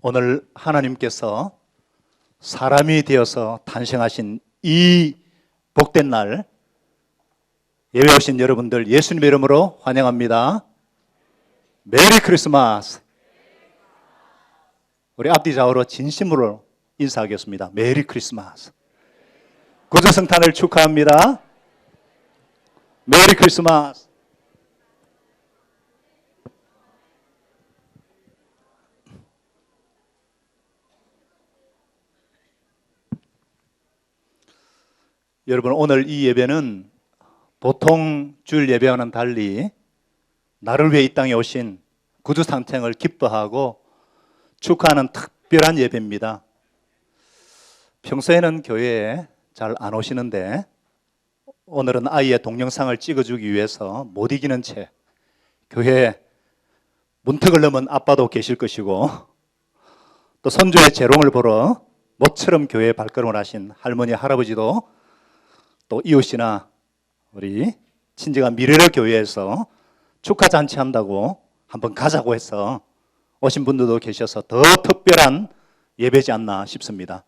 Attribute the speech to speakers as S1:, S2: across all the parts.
S1: 오늘 하나님께서 사람이 되어서 탄생하신 이 복된 날 예배 오신 여러분들 예수님의 이름으로 환영합니다. 메리 크리스마스. 우리 앞뒤 좌우로 진심으로 인사하겠습니다. 메리 크리스마스. 구주성탄을 축하합니다. 메리 크리스마스. 여러분, 오늘 이 예배는 보통 주일 예배와는 달리 나를 위해 이 땅에 오신 구주 탄생을 기뻐하고 축하하는 특별한 예배입니다. 평소에는 교회에 잘 안 오시는데 오늘은 아이의 동영상을 찍어주기 위해서 못 이기는 채 교회에 문턱을 넘은 아빠도 계실 것이고 또 손주의 재롱을 보러 모처럼 교회에 발걸음을 하신 할머니, 할아버지도 또 이웃이나 우리 친지가 미래를 교회에서 축하 잔치한다고 한번 가자고 해서 오신 분들도 계셔서 더 특별한 예배지 않나 싶습니다.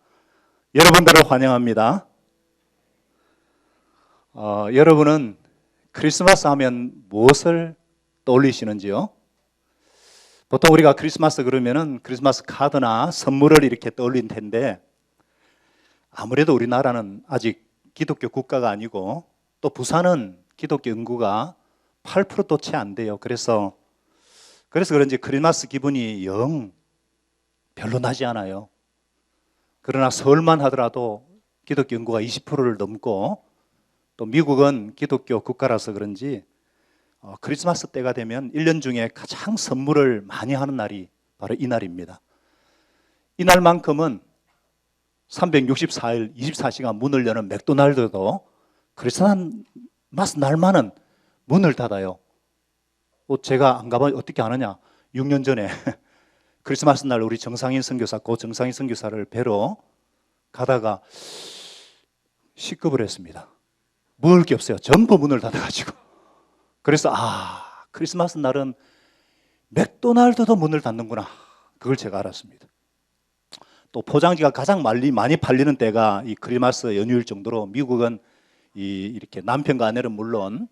S1: 여러분들을 환영합니다. 여러분은 크리스마스 하면 무엇을 떠올리시는지요? 보통 우리가 크리스마스 그러면은 크리스마스 카드나 선물을 이렇게 떠올린 텐데 아무래도 우리나라는 아직 기독교 국가가 아니고 또 부산은 기독교 인구가 8%도 채 안 돼요. 그래서 그런지 크리스마스 기분이 영 별로 나지 않아요. 그러나 서울만 하더라도 기독교 인구가 20%를 넘고 또 미국은 기독교 국가라서 그런지 크리스마스 때가 되면 1년 중에 가장 선물을 많이 하는 날이 바로 이 날입니다. 이날만큼은 364일 24시간 문을 여는 맥도날드도 크리스마스 날만은 문을 닫아요. 제가 안 가봐 어떻게 아느냐? 6년 전에 크리스마스 날 우리 정상인 선교사, 고 정상인 선교사를 뵈러 가다가 식겁을 했습니다. 먹을 게 없어요. 전부 문을 닫아가지고. 그래서 크리스마스 날은 맥도날드도 문을 닫는구나. 그걸 제가 알았습니다. 또 포장지가 가장 많이 팔리는 때가 이 크리스마스 연휴일 정도로 미국은 이렇게 남편과 아내는 물론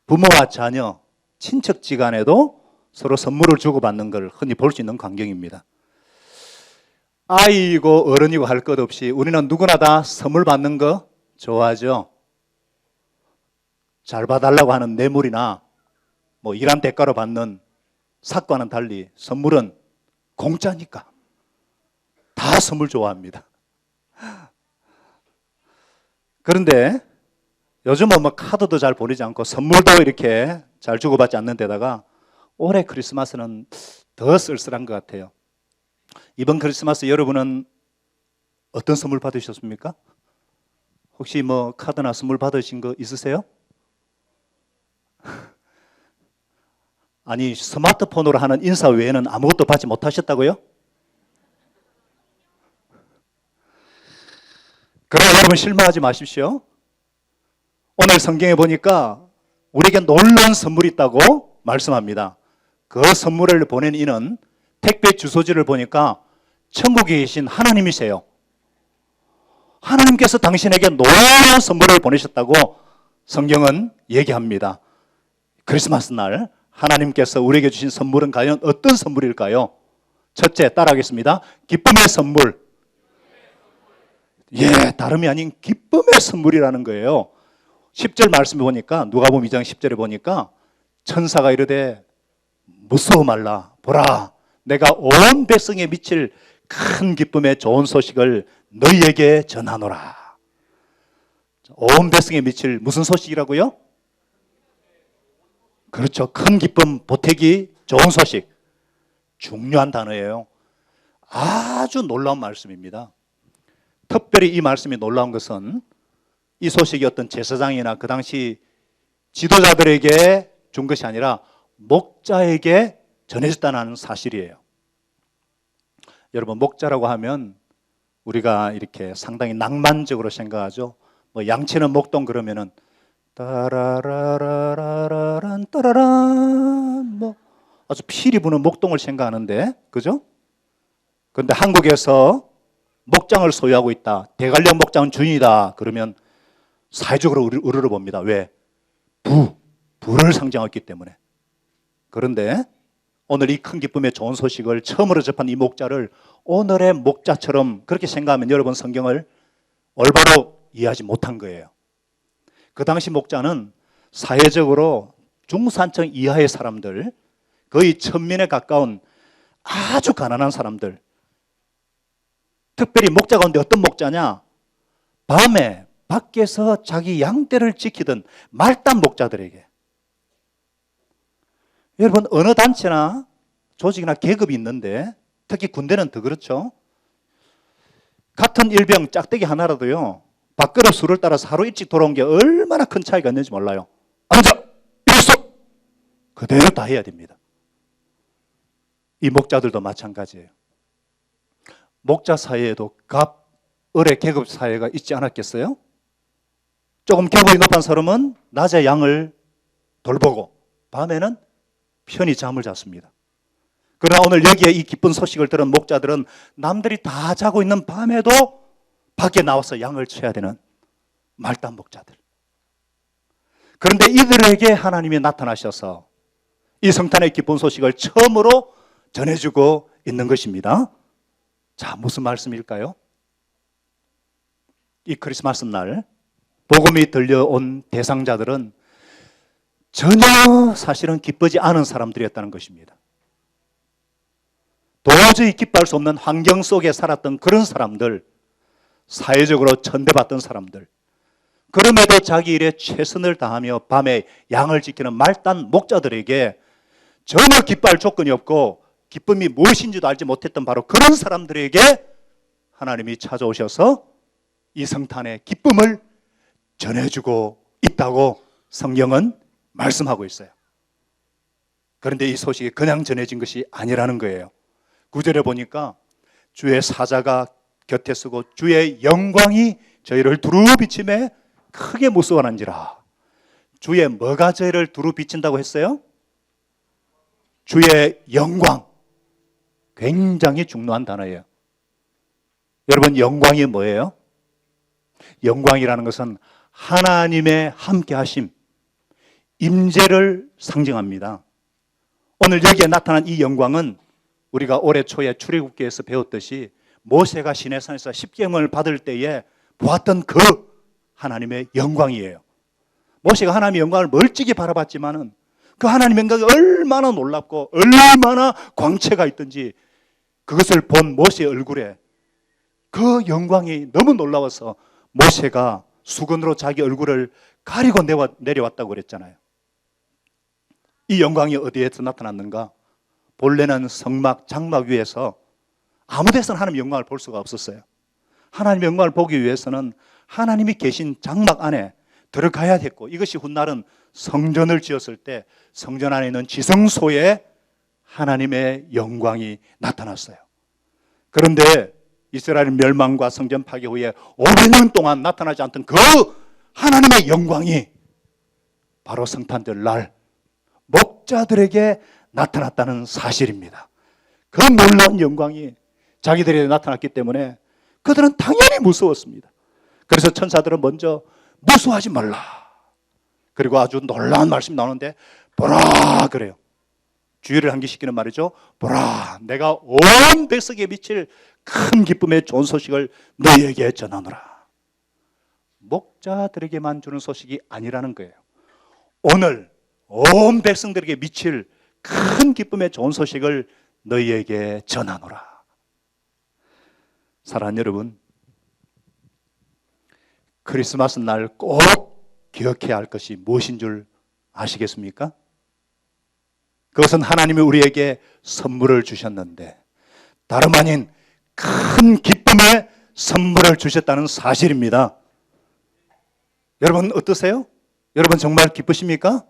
S1: 부모와 자녀, 친척지간에도 서로 선물을 주고받는 걸 흔히 볼 수 있는 광경입니다. 아이고 어른이고 할 것 없이 우리는 누구나 다 선물 받는 거 좋아하죠. 잘 봐달라고 하는 뇌물이나 일한 대가로 받는 삭과는 달리 선물은 공짜니까 다 선물 좋아합니다. 그런데 요즘은 카드도 잘 보내지 않고 선물도 이렇게 잘 주고받지 않는 데다가 올해 크리스마스는 더 쓸쓸한 것 같아요. 이번 크리스마스 여러분은 어떤 선물 받으셨습니까? 혹시 카드나 선물 받으신 거 있으세요? 아니, 스마트폰으로 하는 인사 외에는 아무것도 받지 못하셨다고요? 그러나 여러분 실망하지 마십시오. 오늘 성경에 보니까 우리에게 놀라운 선물이 있다고 말씀합니다. 그 선물을 보낸 이는 택배 주소지를 보니까 천국에 계신 하나님이세요. 하나님께서 당신에게 놀라운 선물을 보내셨다고 성경은 얘기합니다. 크리스마스 날 하나님께서 우리에게 주신 선물은 과연 어떤 선물일까요? 첫째, 따라하겠습니다. 기쁨의 선물. 다름이 아닌 기쁨의 선물이라는 거예요. 10절 말씀에 보니까 누가복음 2장 10절에 보니까 천사가 이르되 무서워 말라. 보라, 내가 온 백성에 미칠 큰 기쁨의 좋은 소식을 너희에게 전하노라. 온 백성에 미칠 무슨 소식이라고요? 그렇죠. 큰 기쁨, 보태기, 좋은 소식. 중요한 단어예요. 아주 놀라운 말씀입니다. 특별히 이 말씀이 놀라운 것은 이 소식이 어떤 제사장이나 그 당시 지도자들에게 준 것이 아니라 목자에게 전해졌다는 사실이에요. 여러분, 목자라고 하면 우리가 이렇게 상당히 낭만적으로 생각하죠. 양치는 목동 그러면은 따라라라라란 따라란 아주 피리 부는 목동을 생각하는데, 그죠? 그런데 한국에서 목장을 소유하고 있다, 대관령 목장 주인이다 그러면 사회적으로 우르르 봅니다. 왜? 부를 상징했기 때문에. 그런데 오늘 이 큰 기쁨의 좋은 소식을 처음으로 접한 이 목자를 오늘의 목자처럼 그렇게 생각하면 여러분 성경을 올바로 이해하지 못한 거예요. 그 당시 목자는 사회적으로 중산층 이하의 사람들, 거의 천민에 가까운 아주 가난한 사람들, 특별히 목자 가운데 어떤 목자냐? 밤에 밖에서 자기 양떼를 지키던 말단 목자들에게. 여러분 어느 단체나 조직이나 계급이 있는데 특히 군대는 더 그렇죠. 같은 일병 짝대기 하나라도요 밥그릇 수를 따라서 하루 일찍 돌아온 게 얼마나 큰 차이가 있는지 몰라요. 앉아! 일어서! 그대로 다 해야 됩니다. 이 목자들도 마찬가지예요. 목자 사이에도 갑, 을의 계급 사이가 있지 않았겠어요? 조금 계급이 높은 사람은 낮에 양을 돌보고 밤에는 편히 잠을 잤습니다. 그러나 오늘 여기에 이 기쁜 소식을 들은 목자들은 남들이 다 자고 있는 밤에도 밖에 나와서 양을 쳐야 되는 말단 목자들. 그런데 이들에게 하나님이 나타나셔서 이 성탄의 기쁜 소식을 처음으로 전해주고 있는 것입니다. 자, 무슨 말씀일까요? 이 크리스마스 날 복음이 들려온 대상자들은 전혀 사실은 기쁘지 않은 사람들이었다는 것입니다. 도저히 기뻐할 수 없는 환경 속에 살았던 그런 사람들, 사회적으로 천대받던 사람들, 그럼에도 자기 일에 최선을 다하며 밤에 양을 지키는 말단 목자들에게 전혀 기뻐할 조건이 없고 기쁨이 무엇인지도 알지 못했던 바로 그런 사람들에게 하나님이 찾아오셔서 이 성탄의 기쁨을 전해주고 있다고 성경은 말씀하고 있어요. 그런데 이 소식이 그냥 전해진 것이 아니라는 거예요. 9절에 보니까 주의 사자가 곁에 서고 주의 영광이 저희를 두루 비침에 크게 무서워하는지라. 주의 뭐가 저희를 두루 비친다고 했어요? 주의 영광. 굉장히 중요한 단어예요. 여러분 영광이 뭐예요? 영광이라는 것은 하나님의 함께하심, 임재를 상징합니다. 오늘 여기에 나타난 이 영광은 우리가 올해 초에 출애굽기에서 배웠듯이 모세가 시내산에서 십계명을 받을 때에 보았던 그 하나님의 영광이에요. 모세가 하나님의 영광을 멀찍이 바라봤지만은 그 하나님의 영광이 얼마나 놀랍고 얼마나 광채가 있든지 그것을 본 모세의 얼굴에 그 영광이 너무 놀라워서 모세가 수건으로 자기 얼굴을 가리고 내려왔다고 그랬잖아요. 이 영광이 어디에서 나타났는가? 본래는 성막, 장막 위에서 아무 데서나 하나님의 영광을 볼 수가 없었어요. 하나님의 영광을 보기 위해서는 하나님이 계신 장막 안에 들어가야 됐고, 이것이 훗날은 성전을 지었을 때 성전 안에 있는 지성소에 하나님의 영광이 나타났어요. 그런데 이스라엘 멸망과 성전 파괴 후에 500년 동안 나타나지 않던 그 하나님의 영광이 바로 성탄절 날 목자들에게 나타났다는 사실입니다. 그 놀라운 영광이 자기들에게 나타났기 때문에 그들은 당연히 무서웠습니다. 그래서 천사들은 먼저 무서워하지 말라. 그리고 아주 놀라운 말씀이 나오는데 보라 그래요. 주의를 환기시키는 말이죠. 보라, 내가 온 백성에 미칠 큰 기쁨의 좋은 소식을 너희에게 전하노라. 목자들에게만 주는 소식이 아니라는 거예요. 오늘 온 백성들에게 미칠 큰 기쁨의 좋은 소식을 너희에게 전하노라. 사랑하는 여러분, 크리스마스 날 꼭 기억해야 할 것이 무엇인 줄 아시겠습니까? 그것은 하나님이 우리에게 선물을 주셨는데 다름 아닌 큰 기쁨의 선물을 주셨다는 사실입니다. 여러분 어떠세요? 여러분 정말 기쁘십니까?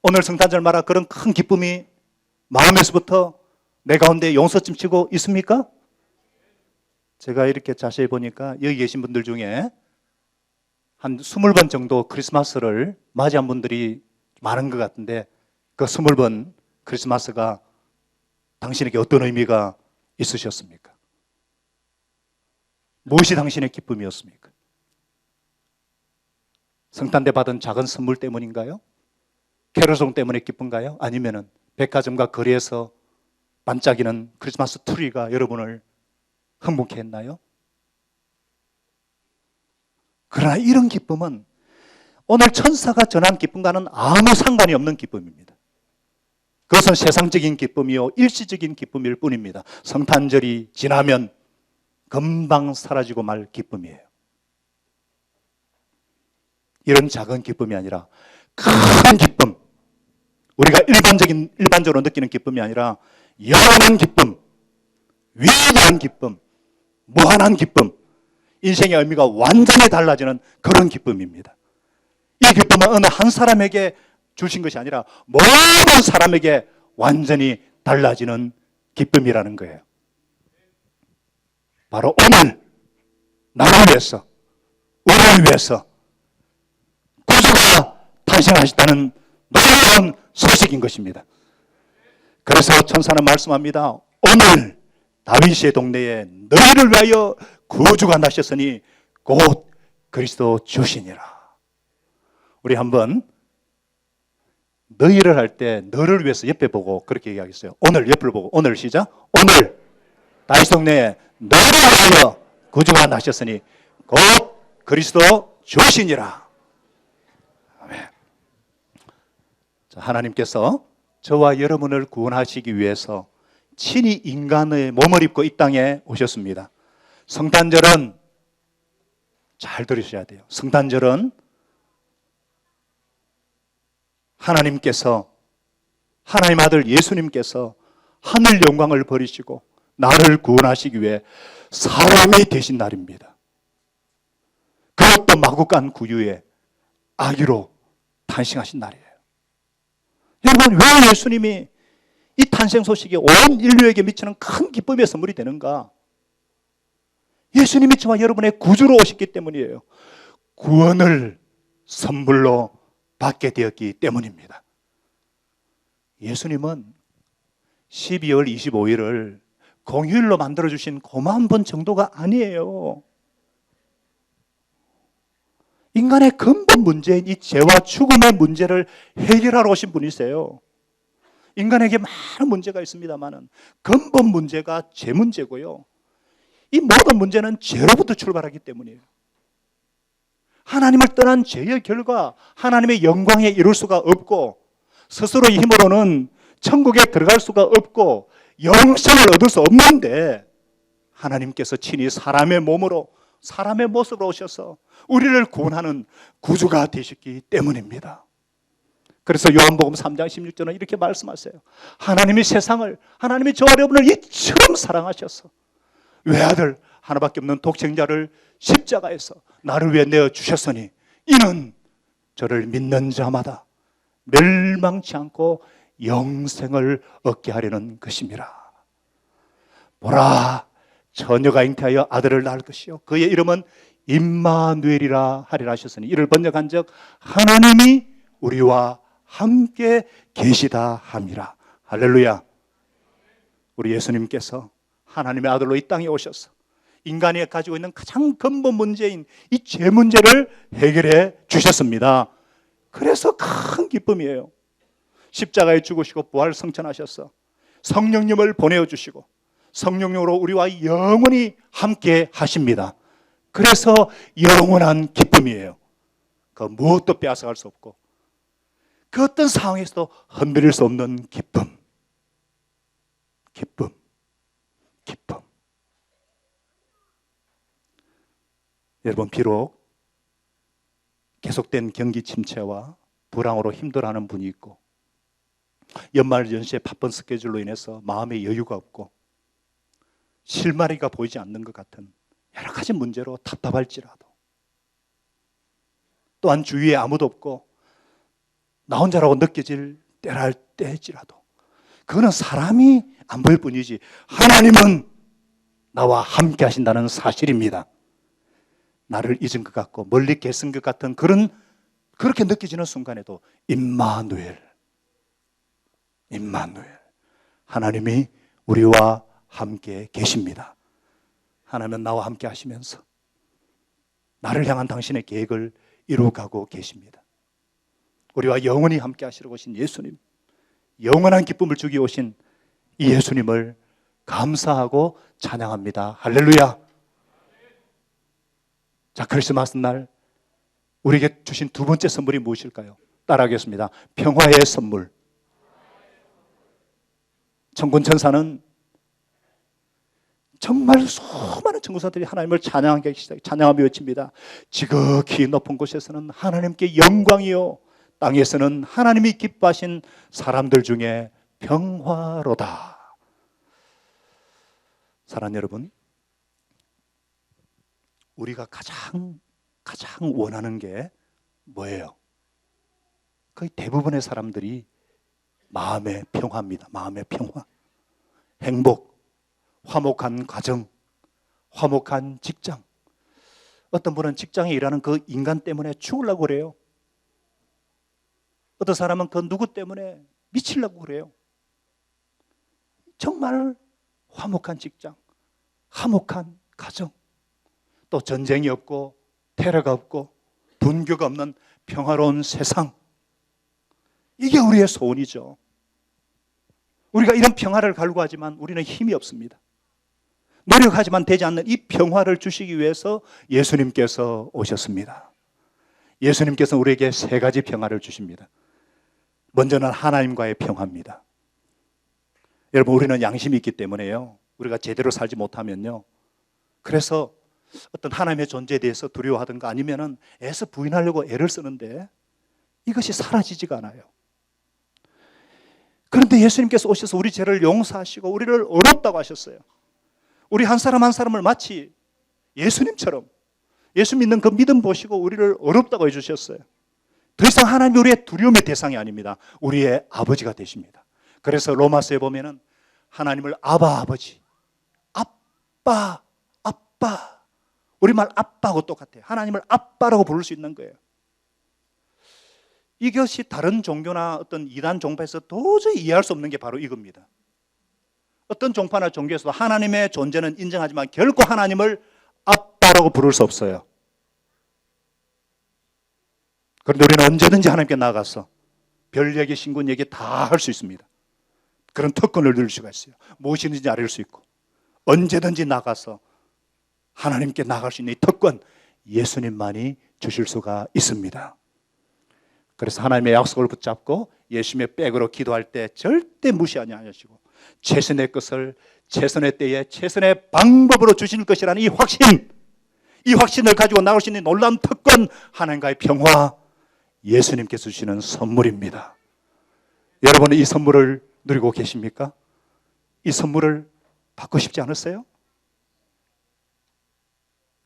S1: 오늘 성탄절마다 그런 큰 기쁨이 마음에서부터 내 가운데 용서쯤 치고 있습니까? 제가 이렇게 자세히 보니까 여기 계신 분들 중에 한 20번 정도 크리스마스를 맞이한 분들이 많은 것 같은데 그 20번 크리스마스가 당신에게 어떤 의미가 있으셨습니까? 무엇이 당신의 기쁨이었습니까? 성탄 때 받은 작은 선물 때문인가요? 캐롤송 때문에 기쁜가요? 아니면은 백화점과 거리에서 반짝이는 크리스마스 트리가 여러분을 흥분케 했나요? 그러나 이런 기쁨은 오늘 천사가 전한 기쁨과는 아무 상관이 없는 기쁨입니다. 그것은 세상적인 기쁨이요 일시적인 기쁨일 뿐입니다. 성탄절이 지나면 금방 사라지고 말 기쁨이에요. 이런 작은 기쁨이 아니라 큰 기쁨, 우리가 일반적으로 느끼는 기쁨이 아니라 영원한 기쁨, 위대한 기쁨, 무한한 기쁨, 인생의 의미가 완전히 달라지는 그런 기쁨입니다. 이 기쁨은 어느 한 사람에게 주신 것이 아니라 모든 사람에게 완전히 달라지는 기쁨이라는 거예요. 바로 오늘 나를 위해서, 우리를 위해서 구주가 탄생하셨다는 놀라운 소식인 것입니다. 그래서 천사는 말씀합니다. 오늘 다윗의 동네에 너희를 위하여 구주가 나셨으니 곧 그리스도 주시니라. 우리 한번 너희를 할 때 너를 위해서 옆에 보고 그렇게 얘기하겠어요. 오늘 옆을 보고 오늘 시작. 오늘 다윗 동네에 너희를 위하여 구주가 나셨으니 곧 그리스도 주시니라. 아멘. 자, 하나님께서 저와 여러분을 구원하시기 위해서 친히 인간의 몸을 입고 이 땅에 오셨습니다. 성탄절은 잘 들으셔야 돼요. 성탄절은 하나님께서, 하나님 아들 예수님께서 하늘 영광을 버리시고 나를 구원하시기 위해 사람이 되신 날입니다. 그것도 마구간 구유의 아기로 탄생하신 날이에요. 여러분, 왜 예수님이 이 탄생 소식이 온 인류에게 미치는 큰 기쁨의 선물이 되는가? 예수님이 저와 여러분의 구주로 오셨기 때문이에요. 구원을 선물로 받게 되었기 때문입니다. 예수님은 12월 25일을 공휴일로 만들어주신 고마운 분 정도가 아니에요. 인간의 근본 문제인 이 죄와 죽음의 문제를 해결하러 오신 분이세요. 인간에게 많은 문제가 있습니다만 근본 문제가 죄 문제고요. 이 모든 문제는 죄로부터 출발하기 때문이에요. 하나님을 떠난 죄의 결과 하나님의 영광에 이룰 수가 없고 스스로의 힘으로는 천국에 들어갈 수가 없고 영생을 얻을 수 없는데 하나님께서 친히 사람의 몸으로 사람의 모습으로 오셔서 우리를 구원하는 구주가 되셨기 때문입니다. 그래서 요한복음 3장 16절은 이렇게 말씀하세요. 하나님이 세상을, 하나님이 저와 여러분을 이처럼 사랑하셔서 외아들 하나밖에 없는 독생자를 십자가에서 나를 위해 내어주셨으니 이는 저를 믿는 자마다 멸망치 않고 영생을 얻게 하려는 것입니다. 보라, 처녀가 잉태하여 아들을 낳을 것이요 그의 이름은 임마누엘이라 하리라 하셨으니 이를 번역한즉 하나님이 우리와 함께 계시다 함이라. 할렐루야. 우리 예수님께서 하나님의 아들로 이 땅에 오셔서 인간이 가지고 있는 가장 근본 문제인 이 죄 문제를 해결해 주셨습니다. 그래서 큰 기쁨이에요. 십자가에 죽으시고 부활 성천하셔서 성령님을 보내주시고 성령으로 우리와 영원히 함께 하십니다. 그래서 영원한 기쁨이에요. 그 무엇도 빼앗아갈 수 없고 그 어떤 상황에서도 흔들릴 수 없는 기쁨. 기쁨. 기쁨. 여러분, 비록 계속된 경기 침체와 불황으로 힘들어하는 분이 있고 연말 연시에 바쁜 스케줄로 인해서 마음의 여유가 없고 실마리가 보이지 않는 것 같은 여러 가지 문제로 답답할지라도 또한 주위에 아무도 없고 나 혼자라고 느껴질 때랄 때일지라도 그거는 사람이 안 보일 뿐이지 하나님은 나와 함께 하신다는 사실입니다. 나를 잊은 것 같고 멀리 계신 것 같은 그렇게 느껴지는 순간에도 임마누엘 하나님이 우리와 함께 계십니다. 하나님은 나와 함께 하시면서 나를 향한 당신의 계획을 이루어가고 계십니다. 우리와 영원히 함께 하시려고 오신 예수님, 영원한 기쁨을 주기 오신 이 예수님을 감사하고 찬양합니다. 할렐루야. 자, 크리스마스 날 우리에게 주신 두 번째 선물이 무엇일까요? 따라하겠습니다. 평화의 선물. 천군천사는 정말 수많은 천군사들이 하나님을 찬양하며 외칩니다. 지극히 높은 곳에서는 하나님께 영광이요, 땅에서는 하나님이 기뻐하신 사람들 중에 평화로다. 사랑하는 여러분, 우리가 가장 원하는 게 뭐예요? 거의 대부분의 사람들이 마음의 평화입니다. 마음의 평화, 행복, 화목한 가정, 화목한 직장. 어떤 분은 직장에 일하는 그 인간 때문에 죽으려고 그래요. 어떤 사람은 그 누구 때문에 미치려고 그래요. 정말 화목한 직장, 화목한 가정, 또 전쟁이 없고 테러가 없고 분교가 없는 평화로운 세상, 이게 우리의 소원이죠. 우리가 이런 평화를 갈구하지만 우리는 힘이 없습니다. 노력하지만 되지 않는 이 평화를 주시기 위해서 예수님께서 오셨습니다. 예수님께서 우리에게 세 가지 평화를 주십니다. 먼저는 하나님과의 평화입니다. 여러분, 우리는 양심이 있기 때문에요, 우리가 제대로 살지 못하면요, 그래서 어떤 하나님의 존재에 대해서 두려워하든가 아니면은 애써 부인하려고 애를 쓰는데 이것이 사라지지가 않아요. 그런데 예수님께서 오셔서 우리 죄를 용서하시고 우리를 어렵다고 하셨어요. 우리 한 사람 한 사람을 마치 예수님처럼, 예수 믿는 그 믿음 보시고 우리를 어렵다고 해주셨어요. 더 이상 하나님이 우리의 두려움의 대상이 아닙니다. 우리의 아버지가 되십니다. 그래서 로마서에 보면은 하나님을 아바 아버지, 아빠, 우리말 아빠하고 똑같아요. 하나님을 아빠라고 부를 수 있는 거예요. 이것이 다른 종교나 어떤 이단 종파에서 도저히 이해할 수 없는 게 바로 이겁니다. 어떤 종파나 종교에서도 하나님의 존재는 인정하지만 결코 하나님을 아빠라고 부를 수 없어요. 그런데 우리는 언제든지 하나님께 나아가서 별 얘기, 신군 얘기 다 할 수 있습니다. 그런 특권을 누릴 수가 있어요. 무엇이든지 알릴 수 있고 언제든지 나가서 하나님께 나갈 수 있는 이 특권, 예수님만이 주실 수가 있습니다. 그래서 하나님의 약속을 붙잡고 예수님의 백으로 기도할 때 절대 무시하지 않으시고 최선의 것을 최선의 때에 최선의 방법으로 주실 것이라는 이 확신을 가지고 나갈 수 있는 놀라운 특권, 하나님과의 평화, 예수님께서 주시는 선물입니다. 여러분은 이 선물을 누리고 계십니까? 이 선물을 받고 싶지 않으세요?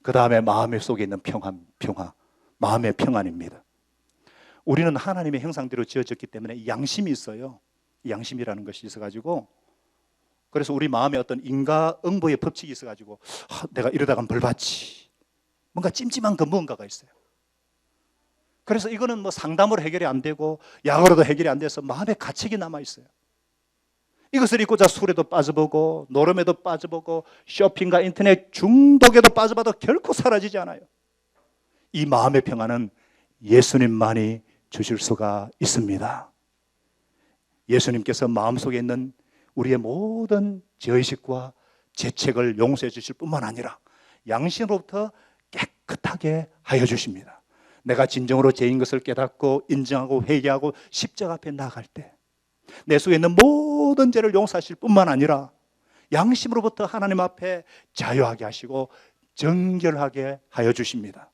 S1: 그 다음에 마음의 속에 있는 평화, 마음의 평안입니다. 우리는 하나님의 형상대로 지어졌기 때문에 양심이 있어요. 양심이라는 것이 있어가지고, 그래서 우리 마음에 어떤 인과응보의 법칙이 있어가지고 내가 이러다가는 벌 받지, 뭔가 찜찜한 그 무언가가 있어요. 그래서 이거는 뭐 상담으로 해결이 안 되고 약으로도 해결이 안 돼서 마음에 가책이 남아있어요. 이것을 잊고자 술에도 빠져보고 노름에도 빠져보고 쇼핑과 인터넷 중독에도 빠져봐도 결코 사라지지 않아요. 이 마음의 평안은 예수님만이 주실 수가 있습니다. 예수님께서 마음속에 있는 우리의 모든 죄의식과 죄책을 용서해 주실 뿐만 아니라 양심으로부터 깨끗하게 하여 주십니다. 내가 진정으로 죄인 것을 깨닫고 인정하고 회개하고 십자가 앞에 나아갈 때 내 속에 있는 모든 죄를 용서하실 뿐만 아니라 양심으로부터 하나님 앞에 자유하게 하시고 정결하게 하여 주십니다.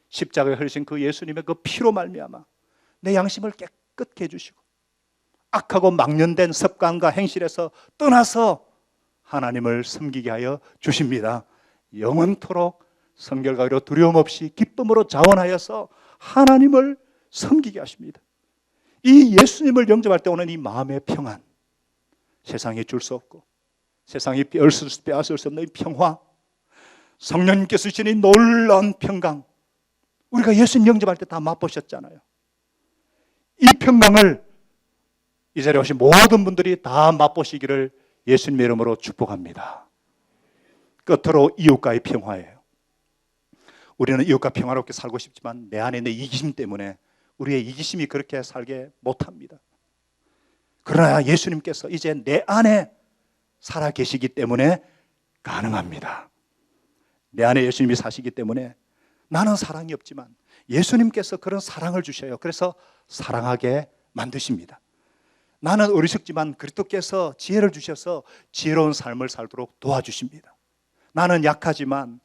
S1: 십자가에 흘리신 그 예수님의 그 피로 말미암아 내 양심을 깨끗게 해주시고 악하고 망년된 습관과 행실에서 떠나서 하나님을 섬기게 하여 주십니다. 영원토록 성결가로 두려움 없이 기쁨으로 자원하여서 하나님을 섬기게 하십니다. 이 예수님을 영접할 때 오는 이 마음의 평안, 세상에 줄 수 없고 세상이 빼앗을 수 없는 이 평화, 성령님께서 주시는 이 놀라운 평강, 우리가 예수님 영접할 때 다 맛보셨잖아요. 이 평강을 이 자리에 오신 모든 분들이 다 맛보시기를 예수님의 이름으로 축복합니다. 끝으로 이웃과의 평화예요. 우리는 이웃과 평화롭게 살고 싶지만 내 안에 있는 이기심 때문에 우리의 이기심이 그렇게 살게 못합니다. 그러나 예수님께서 이제 내 안에 살아 계시기 때문에 가능합니다. 내 안에 예수님이 사시기 때문에 나는 사랑이 없지만 예수님께서 그런 사랑을 주셔요. 그래서 사랑하게 만드십니다. 나는 어리석지만 그리스도께서 지혜를 주셔서 지혜로운 삶을 살도록 도와주십니다. 나는 약하지만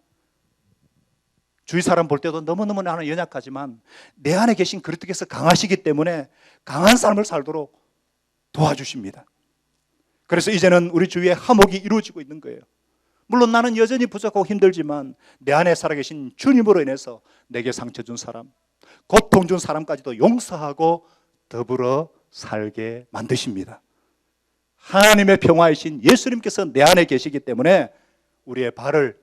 S1: 주위 사람 볼 때도 너무너무 나는 연약하지만 내 안에 계신 그리스도께서 강하시기 때문에 강한 삶을 살도록 도와주십니다. 그래서 이제는 우리 주위에 화목이 이루어지고 있는 거예요. 물론 나는 여전히 부족하고 힘들지만 내 안에 살아계신 주님으로 인해서 내게 상처 준 사람, 고통 준 사람까지도 용서하고 더불어 살게 만드십니다. 하나님의 평화이신 예수님께서 내 안에 계시기 때문에 우리의 발을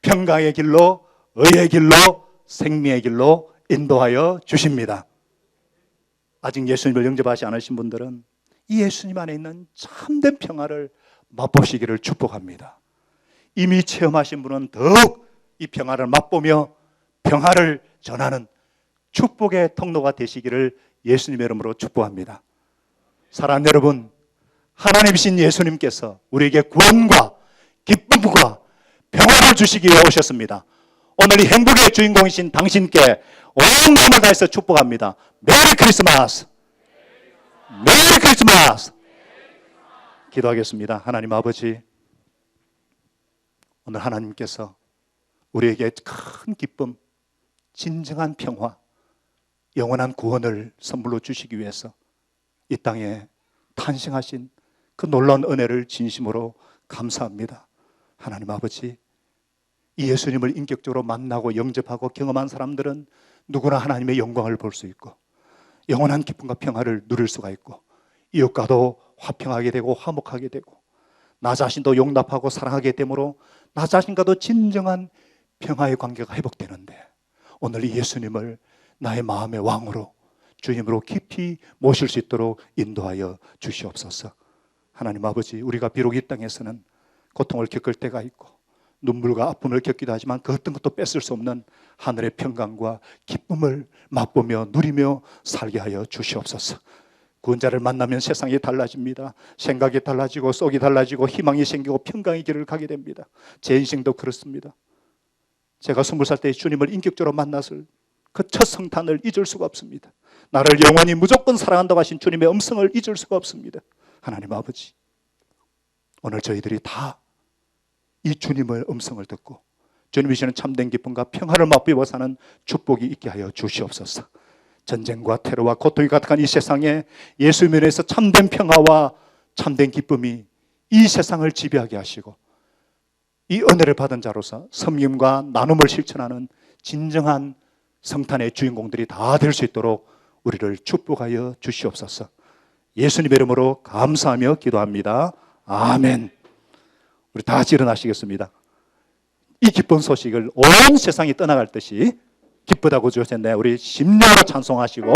S1: 평강의 길로, 의의 길로, 생명의 길로 인도하여 주십니다. 아직 예수님을 영접하지 않으신 분들은 이 예수님 안에 있는 참된 평화를 맛보시기를 축복합니다. 이미 체험하신 분은 더욱 이 평화를 맛보며 평화를 전하는 축복의 통로가 되시기를 예수님의 이름으로 축복합니다. 사랑하는 여러분, 하나님이신 예수님께서 우리에게 구원과 기쁨과 평화를 주시기 위해 오셨습니다. 오늘 이 행복의 주인공이신 당신께 온 마음을 다해서 축복합니다. 메리 크리스마스! 메리 크리스마스! 기도하겠습니다. 하나님 아버지, 오늘 하나님께서 우리에게 큰 기쁨, 진정한 평화, 영원한 구원을 선물로 주시기 위해서 이 땅에 탄생하신 그 놀라운 은혜를 진심으로 감사합니다. 하나님 아버지, 이 예수님을 인격적으로 만나고 영접하고 경험한 사람들은 누구나 하나님의 영광을 볼 수 있고 영원한 기쁨과 평화를 누릴 수가 있고 이웃과도 화평하게 되고 화목하게 되고 나 자신도 용납하고 사랑하게 되므로 나 자신과도 진정한 평화의 관계가 회복되는데 오늘 이 예수님을 나의 마음의 왕으로 주님으로 깊이 모실 수 있도록 인도하여 주시옵소서. 하나님 아버지, 우리가 비록 이 땅에서는 고통을 겪을 때가 있고 눈물과 아픔을 겪기도 하지만 그 어떤 것도 뺏을 수 없는 하늘의 평강과 기쁨을 맛보며 누리며 살게 하여 주시옵소서. 구원자를 만나면 세상이 달라집니다. 생각이 달라지고 속이 달라지고 희망이 생기고 평강의 길을 가게 됩니다. 제 인생도 그렇습니다. 제가 20살 때 주님을 인격적으로 만났을 그 첫 성탄을 잊을 수가 없습니다. 나를 영원히 무조건 사랑한다고 하신 주님의 음성을 잊을 수가 없습니다. 하나님 아버지, 오늘 저희들이 다 이 주님의 음성을 듣고 주님이 주시는 참된 기쁨과 평화를 맛보며 사는 축복이 있게 하여 주시옵소서. 전쟁과 테러와 고통이 가득한 이 세상에 예수님에 대해서 참된 평화와 참된 기쁨이 이 세상을 지배하게 하시고 이 은혜를 받은 자로서 섬김과 나눔을 실천하는 진정한 성탄의 주인공들이 다 될 수 있도록 우리를 축복하여 주시옵소서. 예수님의 이름으로 감사하며 기도합니다. 아멘. 우리 다 같이 일어나시겠습니다. 이 기쁜 소식을 온 세상이 떠나갈 듯이 기쁘다고 주셨네. 우리 심령으로 찬송하시고